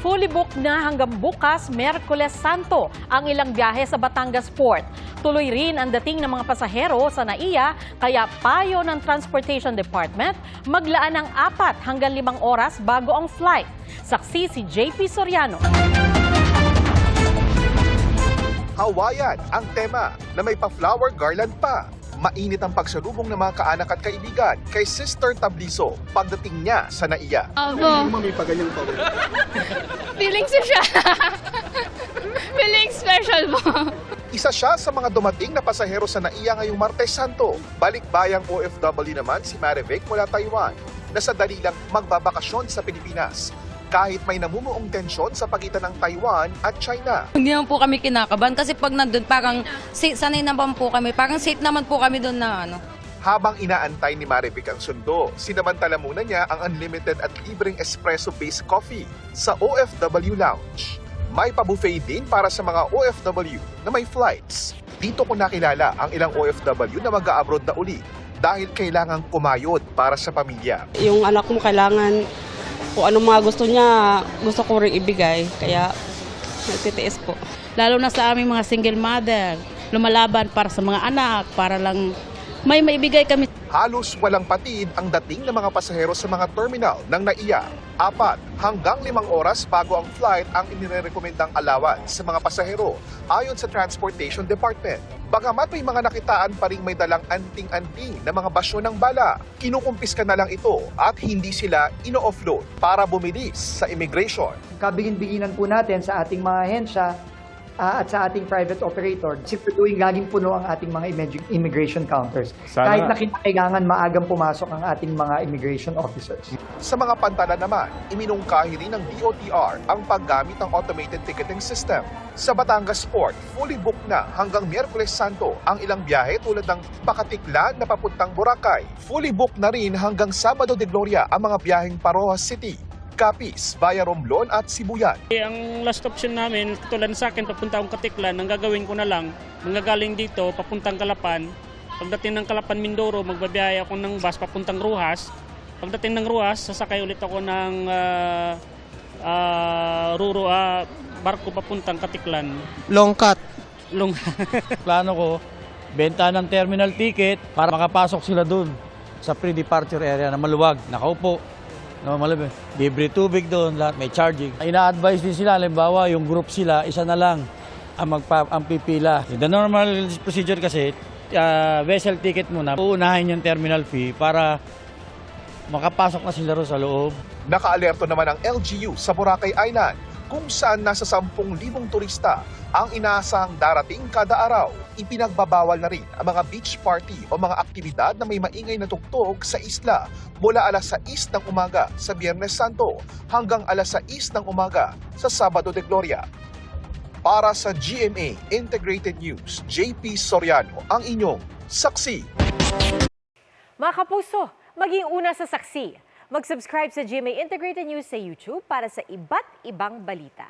Fully booked na hanggang bukas, Miyerkules Santo, ang ilang biyahe sa Batangas Port. Tuloy rin ang dating ng mga pasahero sa NAIA, kaya payo ng Transportation Department maglaan ng 4 hanggang 5 oras bago ang flight. Saksi si JP Soriano. Hawaiian ang tema na may pa-flower garland pa. Mainit ang pagsalubong ng mga kaanak at kaibigan kay Sister Tabliso pagdating niya sa NAIA. Abo, May paganyang pa. feeling siya. Feeling special po. Isa siya sa mga dumating na pasahero sa NAIA ngayong Martes Santo. Balikbayang OFW naman si Marivic mula Taiwan na sa dali lang magbabakasyon sa Pilipinas. Kahit may namumuong tensyon sa pagitan ng Taiwan at China. Hindi naman po kami kinakabahan kasi pag nandun parang sanay naman po kami. Parang safe naman po kami doon na ano. Habang inaantay ni Marivic ang sundo, sinamantala muna niya ang unlimited at libreng espresso-based coffee sa OFW Lounge. May pa-buffet din para sa mga OFW na may flights. Dito ko nakilala ang ilang OFW na mag-a-abroad na uli dahil kailangang kumayod para sa pamilya. Yung anak mo kailangan kung anong mga gusto niya, gusto ko rin ibigay. Kaya nagtitiis po. Lalo na sa aming mga single mother, lumalaban para sa mga anak, para lang may maibigay kami. Halos walang patid ang dating ng mga pasahero sa mga terminal ng NAIA. 4 hanggang 5 oras bago ang flight ang inirekomendang allowance sa mga pasahero ayon sa Transportation Department. Bagamat may mga nakitaan pa rin may dalang anting-anting na mga basyo ng bala, kinukumpiska na lang ito at hindi sila ino-offload para bumilis sa immigration. Kabigin-biginan po natin sa ating mga ahensya at sa ating private operator. Siguraduhin laging puno ang ating mga immigration counters. Kahit na kinakailangan maagang pumasok ang ating mga immigration officers. Sa mga pantalan naman, iminungkahi rin ng DOTR ang paggamit ng automated ticketing system. Sa Batangas Port, fully booked na hanggang Miyerkules Santo ang ilang biyahe tulad ng Pakatiklan na papuntang Boracay. Fully booked na rin hanggang Sabado de Gloria ang mga biyaheng Parojas City, Capiz, Bayan Romblon at Sibuyan. Ang last option namin, tulad sa akin, papunta akong Katiklan, ang gagawin ko na lang, manggagaling dito, papuntang Calapan. Pagdating ng Calapan, Mindoro, magbabiyahe ako ng bus papuntang Rojas. Pagdating ng Rojas, sasakay ulit ako ng barko papuntang Katiklan. Long cut. Plano ko, benta ng terminal ticket para makapasok sila dun sa pre-departure area na maluwag, nakaupo. No, malabas. Libre tubig doon, lahat may charging. Ina-advise din sila, halimbawa yung group sila, isa na lang ang pipila. The normal procedure kasi, vessel ticket muna, uunahin yung terminal fee para makapasok na sila ro sa loob. Nakaalerto naman ang LGU sa Boracay Island kung saan nasa 10,000 turista ang inaasahang darating kada araw. Ipinagbabawal na rin ang mga beach party o mga aktibidad na may maingay na tugtog sa isla mula alas 6 ng umaga sa Biyernes Santo hanggang alas 6 ng umaga sa Sabado de Gloria. Para sa GMA Integrated News, JP Soriano ang inyong saksi. Mga kapuso, maging una sa saksi. Mag-subscribe sa GMA Integrated News sa YouTube para sa iba't ibang balita.